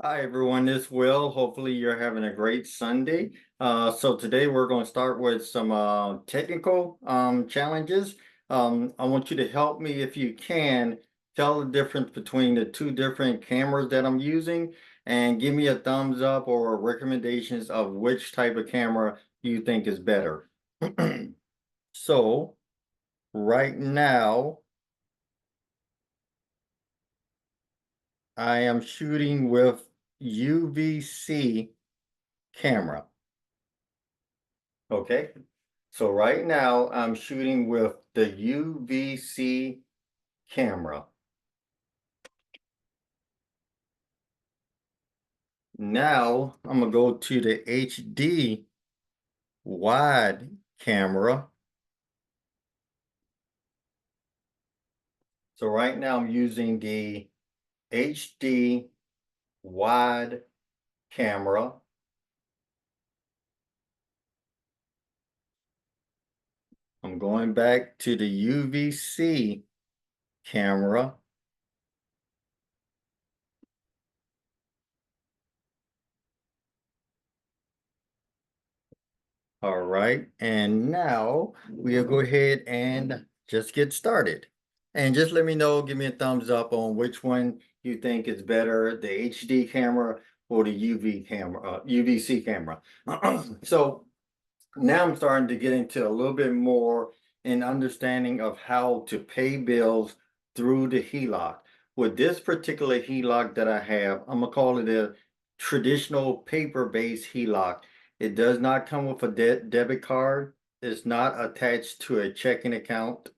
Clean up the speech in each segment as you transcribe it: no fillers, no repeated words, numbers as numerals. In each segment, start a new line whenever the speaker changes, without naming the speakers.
Hi everyone, this is Will. Hopefully you're having a great Sunday. So today we're going to start with some technical challenges. I want you to help me if you can tell the difference between the two different cameras that I'm using and give me a thumbs up or recommendations of which type of camera you think is better. So right now I am shooting with UVC camera. Okay, so right now I'm shooting with the UVC camera. Now I'm gonna go to the HD wide camera. So right now I'm using the HD wide camera. I'm going back to the UVC camera. All right, and now we'll go ahead and just get started. And just let me know, give me a thumbs up on which one you think is better, the HD camera or the UV camera, UVC camera. So now I'm starting to get into a little bit more in understanding of how to pay bills through the HELOC. With this particular HELOC that I have, I'm gonna call it a traditional paper-based HELOC. It does not come with a debit card. It's not attached to a checking account.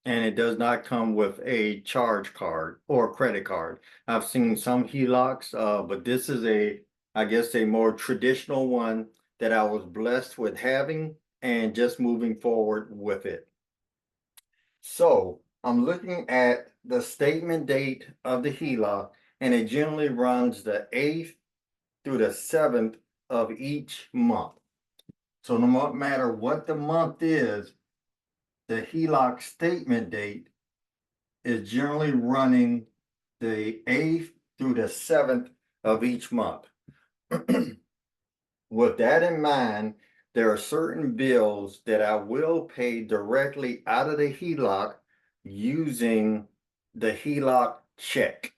And it does not come with a charge card or credit card. I've seen some HELOCs, but this is I guess, a more traditional one that I was blessed with having and just moving forward with it. So I'm looking at the statement date of the HELOC, and it generally runs the 8th through the 7th of each month. So no matter what the month is, the HELOC statement date is generally running the 8th through the 7th of each month. With that in mind, there are certain bills that I will pay directly out of the HELOC using the HELOC check.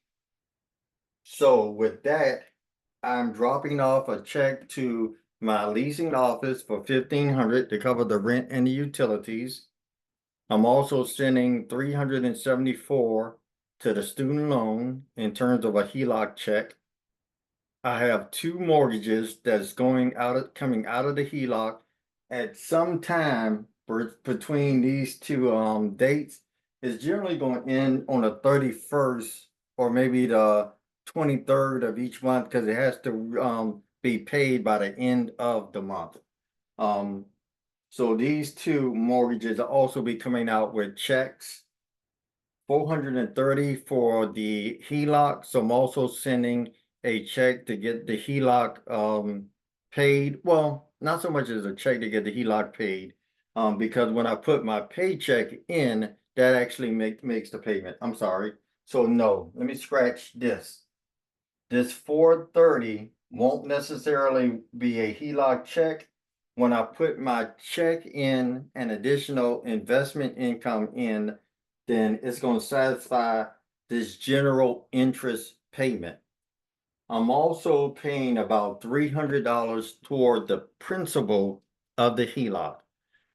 So with that, I'm dropping off a check to my leasing office for $1,500 to cover the rent and the utilities. I'm also sending $374 to the student loan in terms of a HELOC check. I have two mortgages that's coming out of the HELOC at some time between these two dates. Is generally going to end on the 31st or maybe the 23rd of each month because it has to be paid by the end of the month. So these two mortgages will also be coming out with checks. 430 for the HELOC. So I'm also sending a check to get the HELOC paid. Well, not so much as a check to get the HELOC paid, because when I put my paycheck in, that actually makes the payment. I'm sorry. So no, let me scratch this. This 430 won't necessarily be a HELOC check. When I put my check in and additional investment income in, then it's going to satisfy this general interest payment. I'm also paying about $300 toward the principal of the HELOC.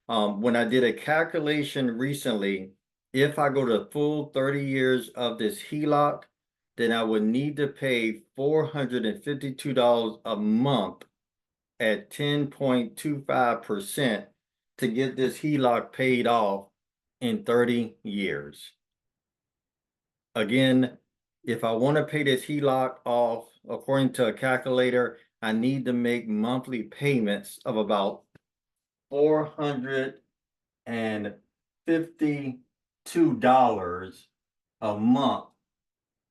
When I did a calculation recently, if I go to full 30 years of this HELOC, then I would need to pay $452 a month at 10.25% to get this HELOC paid off in 30 years. Again, if I want to pay this HELOC off, according to a calculator, I need to make monthly payments of about $452 a month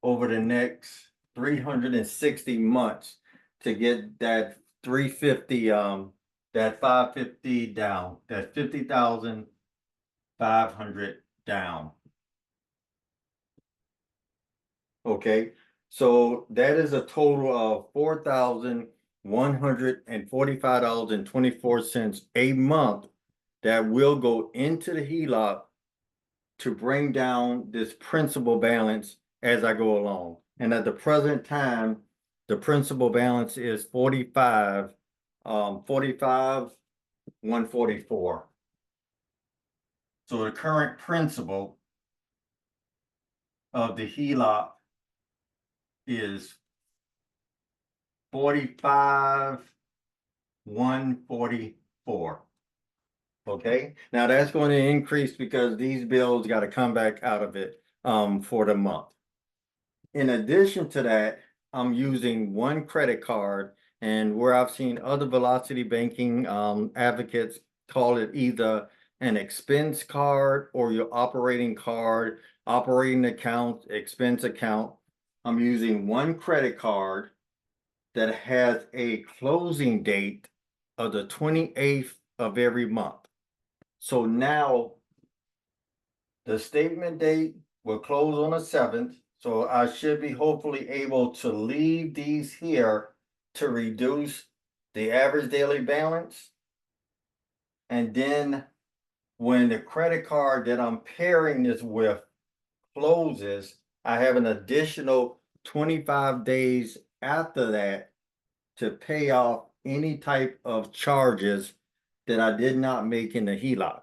over the next 360 months to get that 350 that 550 down, that 50,500 down. Okay, So that is a total of $4,145.24 a month that will go into the HELOC to bring down this principal balance as I go along. And at the present time, the principal balance is 144. So the current principal of the HELOC is 45,144. Okay, now that's going to increase because these bills got to come back out of it for the month. In addition to that, I'm using one credit card, and where I've seen other velocity banking advocates call it either an expense card or your operating card, operating account, expense account. I'm using one credit card that has a closing date of the 28th of every month. So now the statement date will close on the 7th. So I should be hopefully able to leave these here to reduce the average daily balance. And then when the credit card that I'm pairing this with closes, I have an additional 25 days after that to pay off any type of charges that I did not make in the HELOC.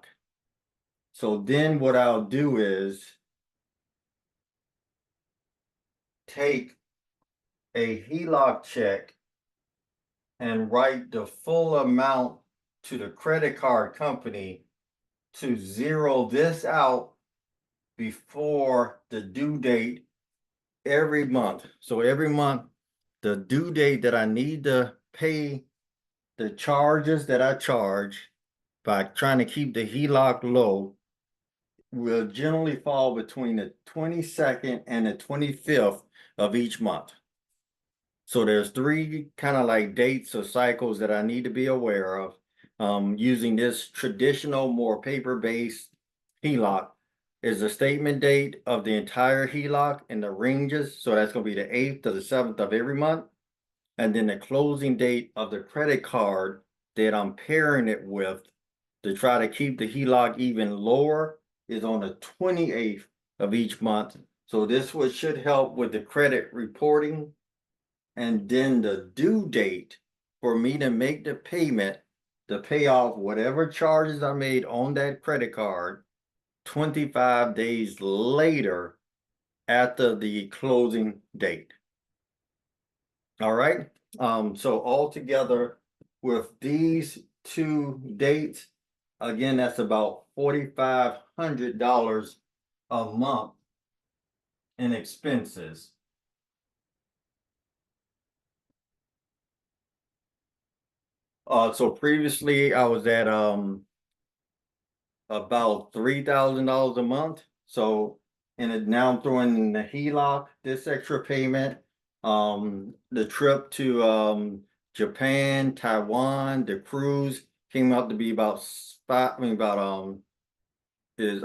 So then what I'll do is take a HELOC check and write the full amount to the credit card company to zero this out before the due date every month. So every month, the due date that I need to pay the charges that I charge by trying to keep the HELOC low will generally fall between the 22nd and the 25th of each month. So there's three kind of like dates or cycles that I need to be aware of using this traditional, more paper-based HELOC. Is the statement date of the entire HELOC and the ranges. So that's going to be the 8th to the 7th of every month. And then the closing date of the credit card that I'm pairing it with to try to keep the HELOC even lower is on the 28th of each month. So this should help with the credit reporting. And then the due date for me to make the payment to pay off whatever charges I made on that credit card 25 days later after the closing date. All right. So altogether with these two dates, again, that's about $4,500 a month in expenses. So previously I was at about $3,000 a month. So now I'm throwing in the HELOC, this extra payment, the trip to Japan, Taiwan, the cruise came out to be about I'm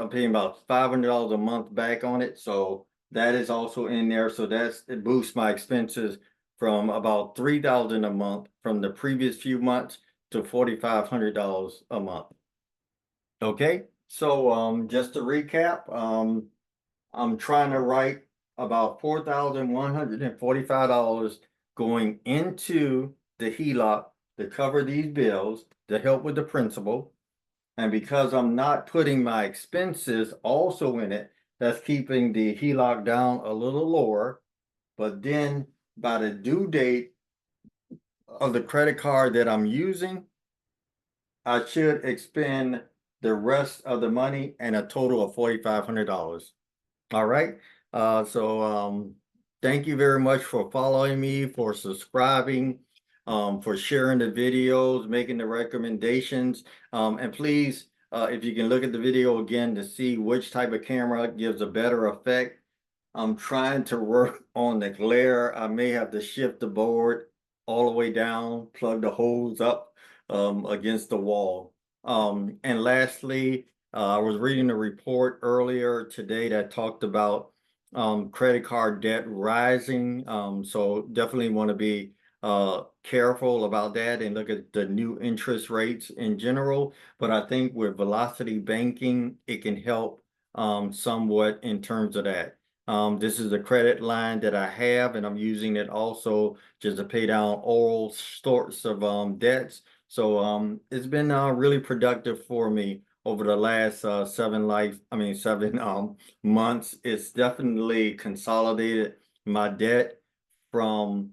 paying about $500 a month back on it. So that is also in there. So it boosts my expenses from about $3,000 a month from the previous few months to $4,500 a month. Okay, so just to recap, I'm trying to write about $4,145 going into the HELOC to cover these bills to help with the principal. And because I'm not putting my expenses also in it, that's keeping the HELOC down a little lower. But then by the due date of the credit card that I'm using, I should expend the rest of the money and a total of $4,500. All right. Thank you very much for following me, for subscribing, for sharing the videos, making the recommendations. And please, if you can look at the video again to see which type of camera gives a better effect. I'm trying to work on the glare. I may have to shift the board all the way down, plug the holes up against the wall. And lastly, I was reading a report earlier today that talked about credit card debt rising. So definitely want to be careful about that and look at the new interest rates in general. But I think with velocity banking, it can help somewhat in terms of that. This is a credit line that I have, and I'm using it also just to pay down all sorts of debts. So it's been really productive for me over the last 7 months. It's definitely consolidated my debt from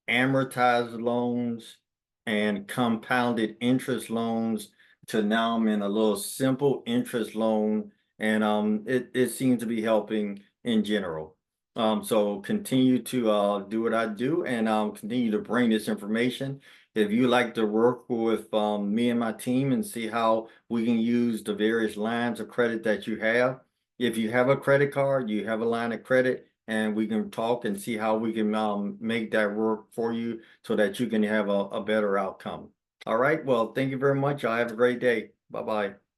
amortized loans and compounded interest loans to now I'm in a little simple interest loan, and it seems to be helping in general. So continue to do what I do, and continue to bring this information. If you like to work with me and my team and see how we can use the various lines of credit that you have. If you have a credit card, you have a line of credit, and we can talk and see how we can make that work for you so that you can have a better outcome. All right. Well, thank you very much. I have a great day. Bye-bye.